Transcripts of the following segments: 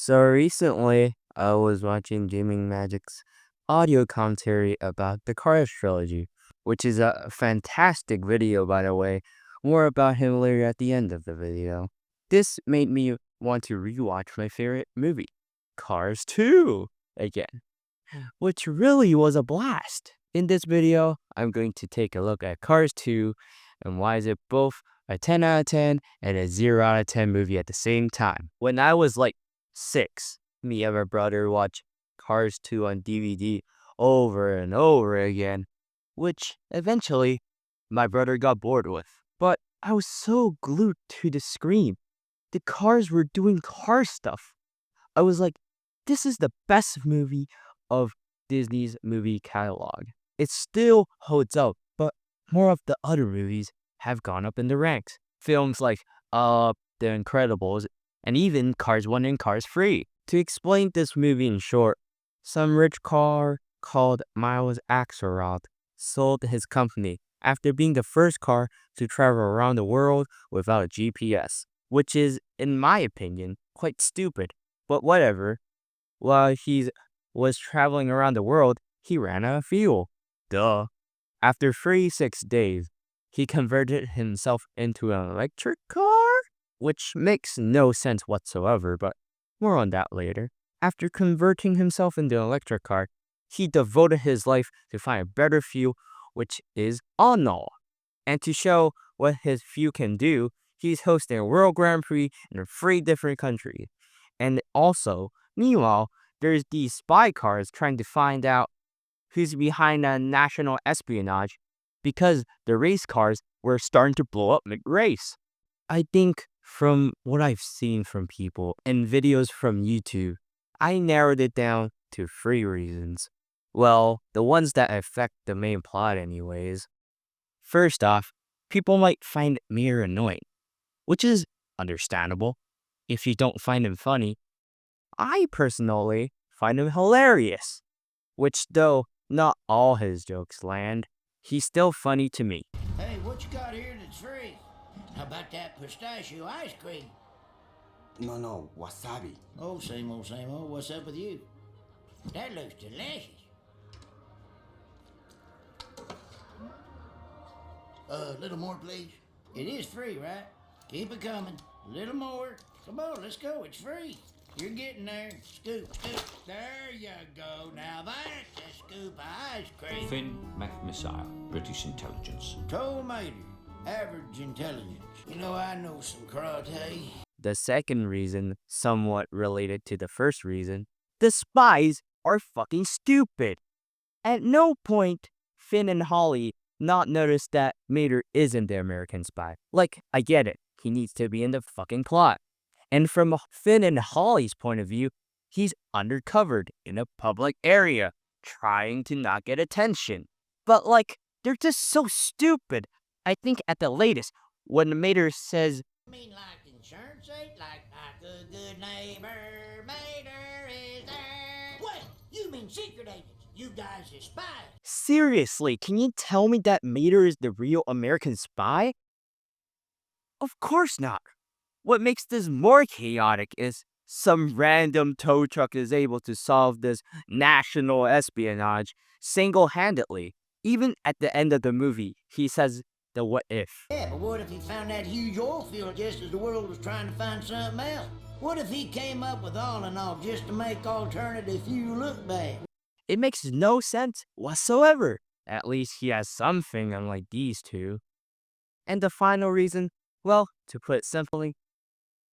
So recently, I was watching Gaming Magic's audio commentary about the Cars trilogy, which is a fantastic video, by the way. More about him later at the end of the video. This made me want to rewatch my favorite movie, Cars 2, again, which really was a blast. In this video, I'm going to take a look at Cars 2 and why is it both a 10 out of 10 and a 0 out of 10 movie at the same time. When I was like 6, me and my brother watched Cars 2 on DVD over and over again, which eventually my brother got bored with. But I was so glued to the screen. The cars were doing car stuff. I was like, this is the best movie of Disney's movie catalog. It still holds up, but more of the other movies have gone up in the ranks. Films like The Incredibles, and even Cars 1 and Cars 3. To explain this movie in short, some rich car called Miles Axelrod sold his company after being the first car to travel around the world without a GPS, which is, in my opinion, quite stupid. But whatever. While he was traveling around the world, he ran out of fuel. Duh. After 36 days, he converted himself into an electric car? Which makes no sense whatsoever, but more on that later. After converting himself into an electric car, he devoted his life to find a better fuel, which is Anol. And to show what his fuel can do, he's hosting a World Grand Prix in 3 different countries. And also, meanwhile, there's these spy cars trying to find out who's behind a national espionage because the race cars were starting to blow up mid-race. I think from what I've seen from people and videos from YouTube, I narrowed it down to 3 reasons. Well, the ones that affect the main plot anyways. First off, people might find Mir annoying, which is understandable if you don't find him funny. I personally find him hilarious, which though not all his jokes land, he's still funny to me. Hey, what you got here that's free? How about that pistachio ice cream? No, wasabi. Oh, same old, same old. What's up with you? That looks delicious. A little more, please. It is free, right? Keep it coming. A little more. Come on, let's go. It's free. You're getting there. Scoop, scoop. There you go. Now that's a scoop of ice cream. Finn McMissile, British intelligence. Toll Mater, average intelligence. You know, I know some karate. The second reason, somewhat related to the first reason, the spies are fucking stupid. At no point, Finn and Holly not notice that Mater isn't the American spy. Like, I get it. He needs to be in the fucking plot. And from Finn and Holly's point of view, he's undercovered in a public area, trying to not get attention. But like, they're just so stupid. I think at the latest, when Mater says, I mean, like insurance ain't like a good neighbor. Mater is there. Wait, you mean secret agents? You guys are spies. seriously, can you tell me that Mater is the real American spy? Of course not. What makes this more chaotic is some random tow truck is able to solve this national espionage single-handedly. Even at the end of the movie, he says the what if. Yeah, but what if he found that huge oil field just as the world was trying to find something else? What if he came up with all in all just to make alternative fuel look bad? It makes no sense whatsoever. At least he has something unlike these two. And the final reason, well, to put it simply,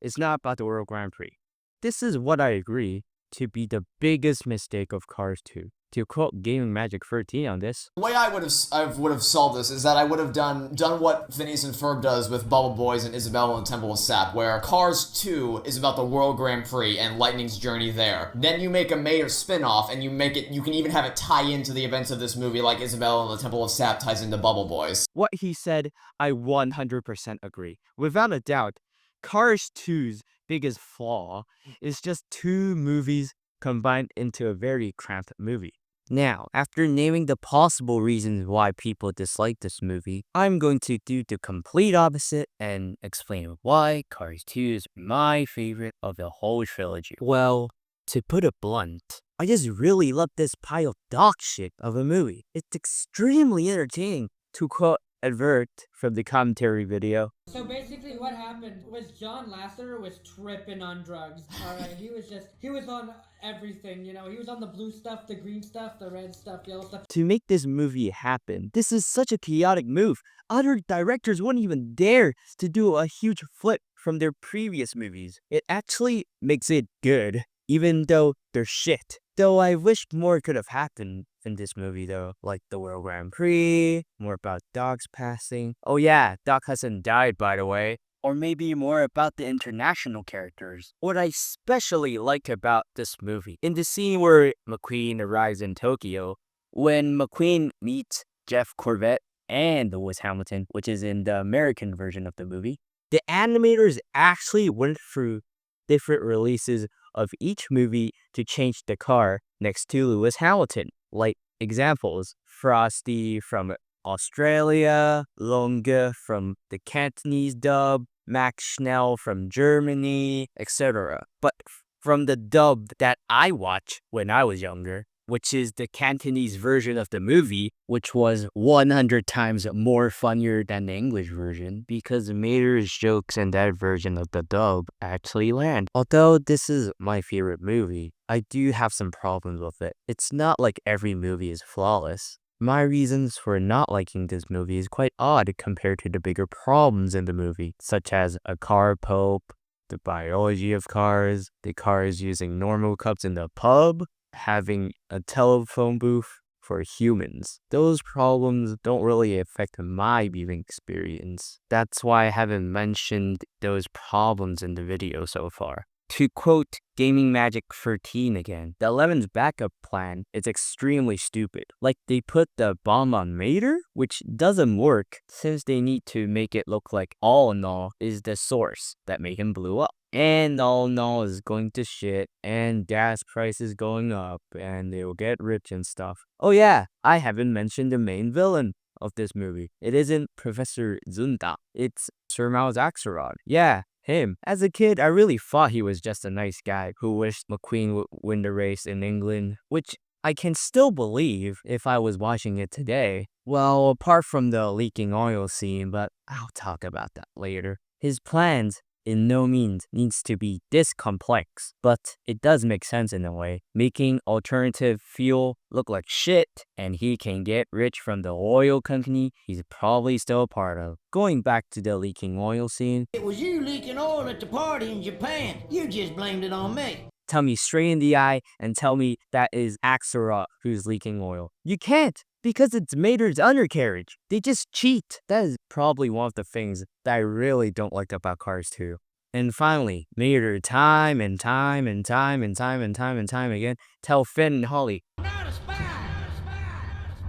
it's not about the World Grand Prix. This is what I agree to be the biggest mistake of Cars 2. To quote Gaming Magic 13 on this, The way I would have solved this is that I would have done what Phineas and Ferb does with Bubble Boys and Isabelle and the Temple of Sap, where Cars 2 is about the World Grand Prix and Lightning's journey there. Then you make a Mater spin-off, and you can even have it tie into the events of this movie, like Isabelle and the Temple of Sap ties into Bubble Boys. what he said, I 100% agree. Without a doubt, Cars 2's biggest flaw is just 2 movies combined into a very cramped movie. Now, after naming the possible reasons why people dislike this movie, I'm going to do the complete opposite and explain why Cars 2 is my favorite of the whole trilogy. Well, to put it blunt, I just really love this pile of dog shit of a movie. It's extremely entertaining, to quote Advert from the commentary video. So basically what happened was John Lasseter was tripping on drugs. Alright, he was on everything, he was on the blue stuff, the green stuff, the red stuff, yellow stuff. To make this movie happen, this is such a chaotic move. Other directors wouldn't even dare to do a huge flip from their previous movies. It actually makes it good, even though they're shit. Though I wished more could have happened in this movie though, like the World Grand Prix, more about dogs passing. Oh yeah, Doc hasn't died by the way. Or maybe more about the international characters. What I especially liked about this movie, in the scene where McQueen arrives in Tokyo, when McQueen meets Jeff Corbett and Lewis Hamilton, which is in the American version of the movie, the animators actually went through different releases of each movie to change the car next to Lewis Hamilton. Like examples, Frosty from Australia, Longa from the Cantonese dub, Max Schnell from Germany, etc. But from the dub that I watched when I was younger, which is the Cantonese version of the movie, which was 100 times more funnier than the English version because Mater's jokes in that version of the dub actually land. Although this is my favorite movie, I do have some problems with it. It's not like every movie is flawless. My reasons for not liking this movie is quite odd compared to the bigger problems in the movie, such as a car pope, the biology of cars, the cars using normal cups in the pub, having a telephone booth for humans. Those problems don't really affect my viewing experience. That's why I haven't mentioned those problems in the video so far. To quote Gaming Magic 13 again, the 11's backup plan is extremely stupid. Like they put the bomb on Mater, which doesn't work since they need to make it look like All in All is the source that made him blew up. And All in All is going to shit, and gas prices going up, and they'll get rich and stuff. Oh yeah, I haven't mentioned the main villain of this movie. It isn't Professor Zunda, it's Sir Miles Axelrod. Yeah, him. As a kid, I really thought he was just a nice guy who wished McQueen would win the race in England, which I can still believe if I was watching it today. Well, apart from the leaking oil scene, but I'll talk about that later. His plans in no means needs to be this complex, but it does make sense in a way, making alternative fuel look like shit, and he can get rich from the oil company he's probably still a part of. Going back to the leaking oil scene, It was you leaking oil at the party in Japan. You just blamed it on me. tell me straight in the eye and tell me that is Axelrod who's leaking oil. You can't, because it's Mater's undercarriage. They just cheat. That is probably one of the things that I really don't like about Cars 2. And finally, Mater time and time again tell Finn and Holly, Not a spy.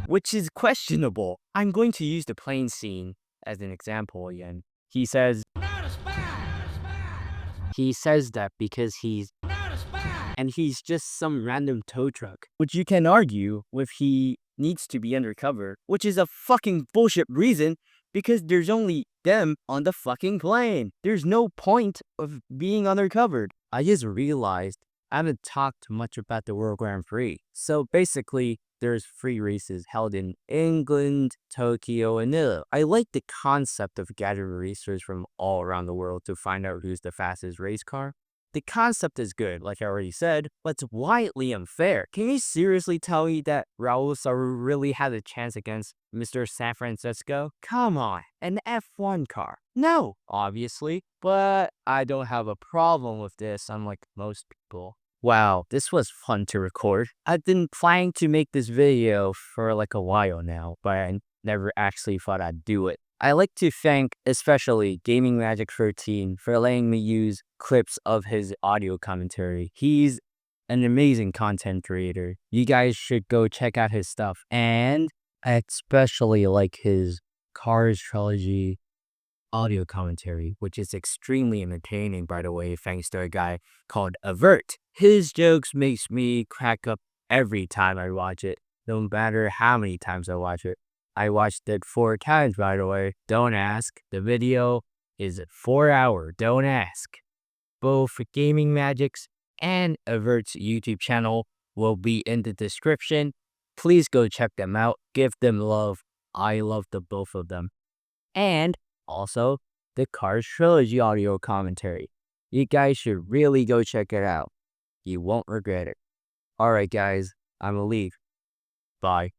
which is questionable. I'm going to use the plane scene as an example again. He says Not a spy. he says that because he's Not a spy. and he's just some random tow truck, which you can argue with he needs to be undercover, which is a fucking bullshit reason because there's only them on the fucking plane. There's no point of being undercover. I just realized I haven't talked much about the World Grand Prix. So basically, there's 3 races held in England, Tokyo, and Italy. I like the concept of gathering racers from all around the world to find out who's the fastest race car. The concept is good, like I already said, but it's wildly unfair. Can you seriously tell me that Raul Saru really had a chance against Mr. San Francisco? Come on, an F1 car. No, obviously, but I don't have a problem with this, unlike most people. Wow, this was fun to record. I've been planning to make this video for like a while now, but I never actually thought I'd do it. I like to thank especially Gaming Magic 13 for letting me use clips of his audio commentary. He's an amazing content creator. You guys should go check out his stuff. And I especially like his Cars trilogy audio commentary, which is extremely entertaining, by the way, thanks to a guy called Advert. His jokes makes me crack up every time I watch it. no matter how many times I watch it. I watched it 4 times, by the way. Don't ask. The video is 4 hour. Don't ask. Both Gaming Magics and Advert's YouTube channel will be in the description. Please go check them out. Give them love. I love the both of them. And also the Cars Trilogy audio commentary. You guys should really go check it out. You won't regret it. Alright guys, I'm gonna leave. Bye.